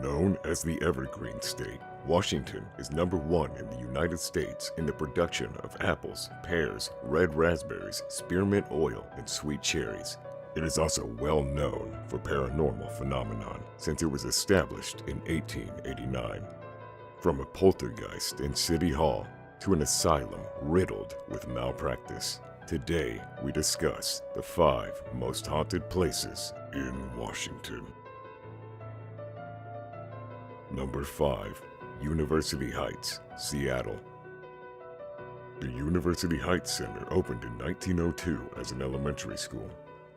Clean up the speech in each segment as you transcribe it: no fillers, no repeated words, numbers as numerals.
Known as the Evergreen State, Washington is number one in the United States in the production of apples, pears, red raspberries, spearmint oil, and sweet cherries. It is also well known for paranormal phenomenon since it was established in 1889. From a poltergeist in City Hall to an asylum riddled with malpractice, today we discuss the 5 most haunted places in Washington. Number 5. University Heights, Seattle. The University Heights Center opened in 1902 as an elementary school.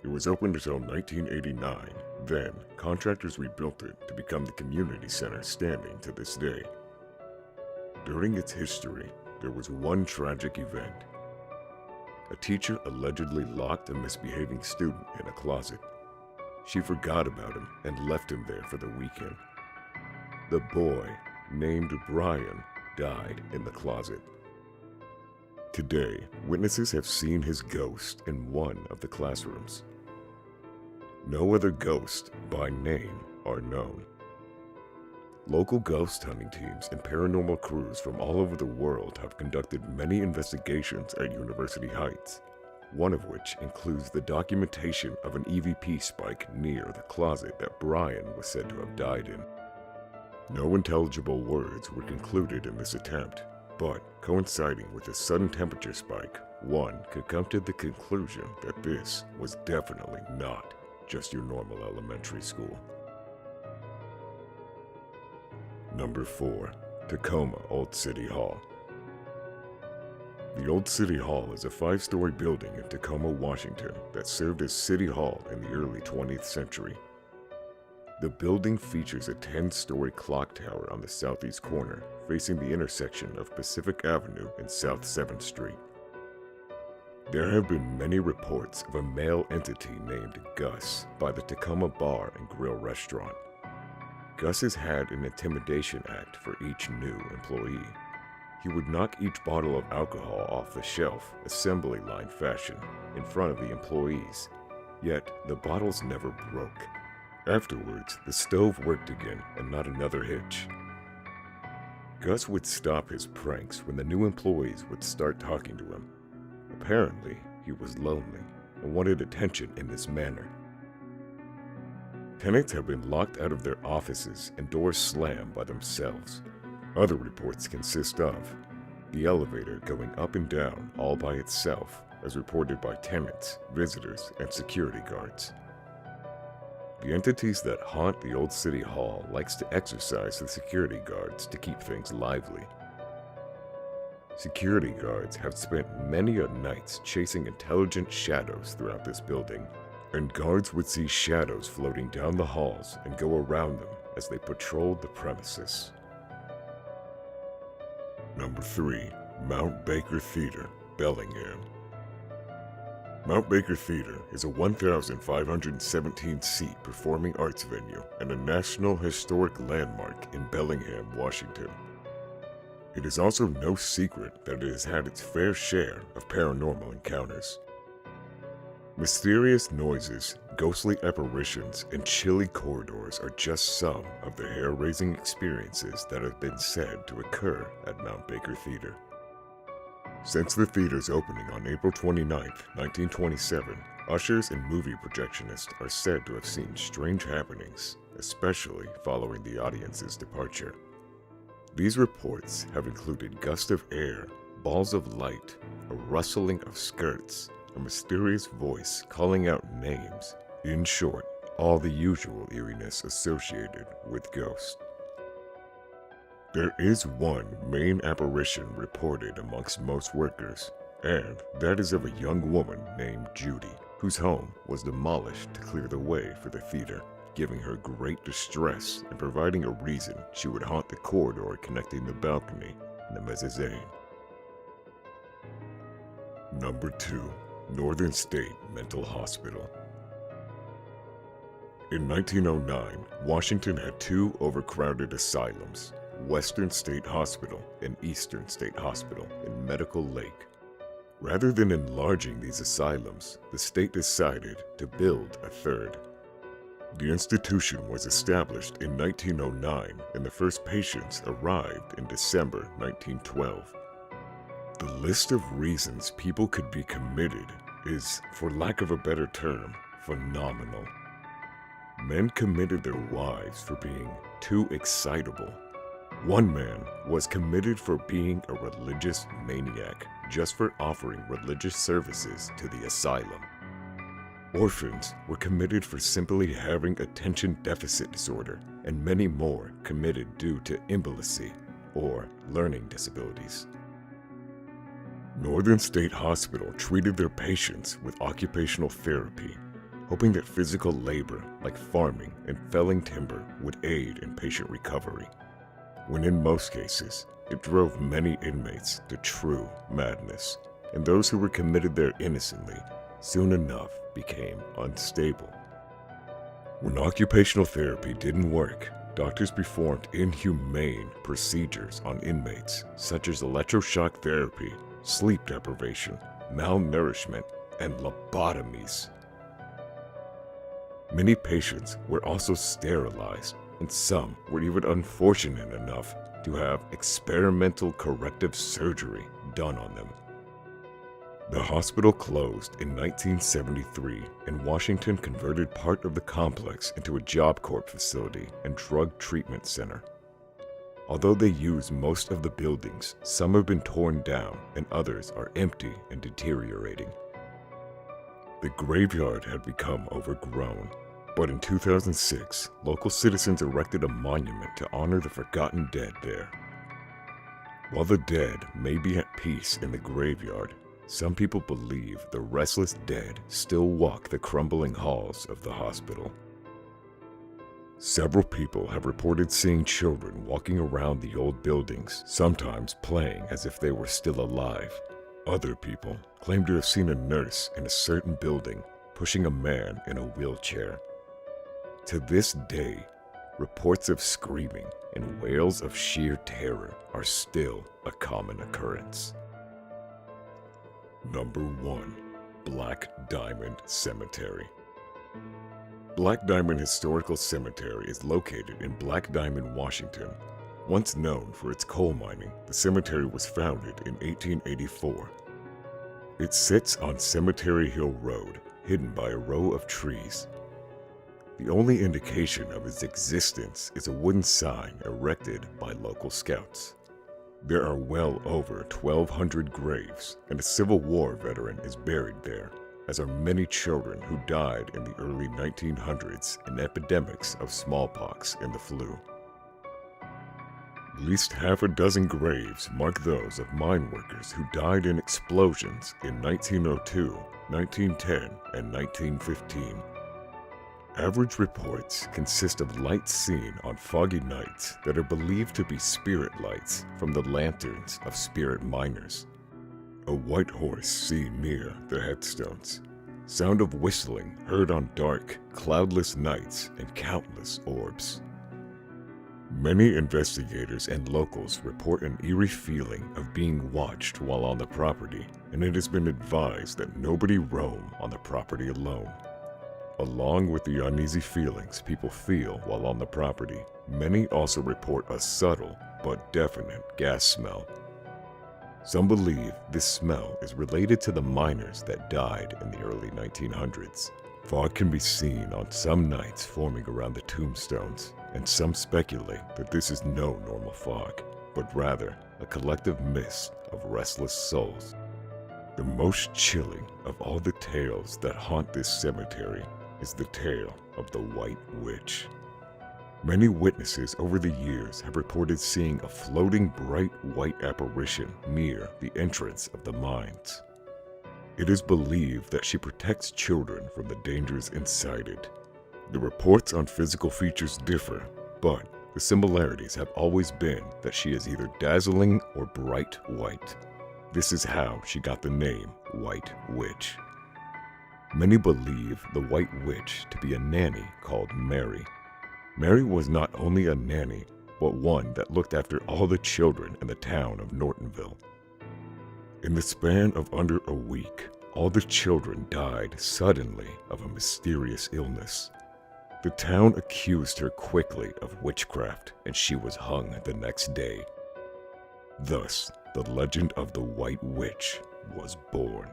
It was opened until 1989. Then, contractors rebuilt it to become the community center standing to this day. During its history, there was one tragic event. A teacher allegedly locked a misbehaving student in a closet. She forgot about him and left him there for the weekend. The boy, named Brian, died in the closet. Today, witnesses have seen his ghost in one of the classrooms. No other ghosts by name are known. Local ghost hunting teams and paranormal crews from all over the world have conducted many investigations at University Heights, one of which includes the documentation of an EVP spike near the closet that Brian was said to have died in. No intelligible words were concluded in this attempt, but coinciding with a sudden temperature spike, one could come to the conclusion that this was definitely not just your normal elementary school. Number 4. Tacoma Old City Hall. The Old City Hall is a 5-story building in Tacoma, Washington that served as City Hall in the early 20th century. The building features a 10-story clock tower on the southeast corner, facing the intersection of Pacific Avenue and South 7th Street. There have been many reports of a male entity named Gus by the Tacoma Bar and Grill restaurant. Gus has had an intimidation act for each new employee. He would knock each bottle of alcohol off the shelf, assembly line fashion, in front of the employees, yet the bottles never broke. Afterwards, the stove worked again and not another hitch. Gus would stop his pranks when the new employees would start talking to him. Apparently, he was lonely and wanted attention in this manner. Tenants have been locked out of their offices and doors slammed by themselves. Other reports consist of the elevator going up and down all by itself, as reported by tenants, visitors, and security guards. The entities that haunt the Old City Hall likes to exercise the security guards to keep things lively. Security guards have spent many a nights chasing intelligent shadows throughout this building, and guards would see shadows floating down the halls and go around them as they patrolled the premises. Number 3. Mount Baker Theater, Bellingham. Mount Baker Theater is a 1,517-seat performing arts venue and a National Historic Landmark in Bellingham, Washington. It is also no secret that it has had its fair share of paranormal encounters. Mysterious noises, ghostly apparitions, and chilly corridors are just some of the hair-raising experiences that have been said to occur at Mount Baker Theater. Since the theater's opening on April 29, 1927, ushers and movie projectionists are said to have seen strange happenings, especially following the audience's departure. These reports have included gusts of air, balls of light, a rustling of skirts, a mysterious voice calling out names. In short, all the usual eeriness associated with ghosts. There is one main apparition reported amongst most workers, and that is of a young woman named Judy, whose home was demolished to clear the way for the theater, giving her great distress and providing a reason she would haunt the corridor connecting the balcony and the mezzanine. Number 2. Northern State Mental Hospital. In 1909, Washington had 2 overcrowded asylums, Western State Hospital and Eastern State Hospital in Medical Lake. Rather than enlarging these asylums, the state decided to build a third. The institution was established in 1909 and the first patients arrived in December 1912. The list of reasons people could be committed is, for lack of a better term, phenomenal. Men committed their wives for being too excitable. One man was committed for being a religious maniac just for offering religious services to the asylum. Orphans were committed for simply having attention deficit disorder, and many more committed due to imbalacy or learning disabilities. Northern State Hospital treated their patients with occupational therapy, hoping that physical labor like farming and felling timber would aid in patient recovery, when in most cases, it drove many inmates to true madness, and those who were committed there innocently soon enough became unstable. When occupational therapy didn't work, doctors performed inhumane procedures on inmates such as electroshock therapy, sleep deprivation, malnourishment, and lobotomies. Many patients were also sterilized, and some were even unfortunate enough to have experimental corrective surgery done on them. The hospital closed in 1973, and Washington converted part of the complex into a Job Corps facility and drug treatment center. Although they use most of the buildings, some have been torn down and others are empty and deteriorating. The graveyard had become overgrown, but in 2006, local citizens erected a monument to honor the forgotten dead there. While the dead may be at peace in the graveyard, some people believe the restless dead still walk the crumbling halls of the hospital. Several people have reported seeing children walking around the old buildings, sometimes playing as if they were still alive. Other people claim to have seen a nurse in a certain building pushing a man in a wheelchair. To this day, reports of screaming and wails of sheer terror are still a common occurrence. Number 1. Black Diamond Cemetery. Black Diamond Historical Cemetery is located in Black Diamond, Washington. Once known for its coal mining, the cemetery was founded in 1884. It sits on Cemetery Hill Road, hidden by a row of trees. The only indication of its existence is a wooden sign erected by local scouts. There are well over 1,200 graves, and a Civil War veteran is buried there, as are many children who died in the early 1900s in epidemics of smallpox and the flu. At least half a dozen graves mark those of mine workers who died in explosions in 1902, 1910, and 1915. Average reports consist of lights seen on foggy nights that are believed to be spirit lights from the lanterns of spirit miners. A white horse seen near the headstones. Sound of whistling heard on dark, cloudless nights, and countless orbs. Many investigators and locals report an eerie feeling of being watched while on the property, and it has been advised that nobody roam on the property alone. Along with the uneasy feelings people feel while on the property, many also report a subtle but definite gas smell. Some believe this smell is related to the miners that died in the early 1900s. Fog can be seen on some nights forming around the tombstones, and some speculate that this is no normal fog, but rather a collective mist of restless souls. The most chilling of all the tales that haunt this cemetery is the tale of the White Witch. Many witnesses over the years have reported seeing a floating bright white apparition near the entrance of the mines. It is believed that she protects children from the dangers inside it. The reports on physical features differ, but the similarities have always been that she is either dazzling or bright white. This is how she got the name White Witch. Many believe the White Witch to be a nanny called Mary. Mary was not only a nanny, but one that looked after all the children in the town of Nortonville. In the span of under a week, all the children died suddenly of a mysterious illness. The town accused her quickly of witchcraft, and she was hung the next day. Thus, the legend of the White Witch was born.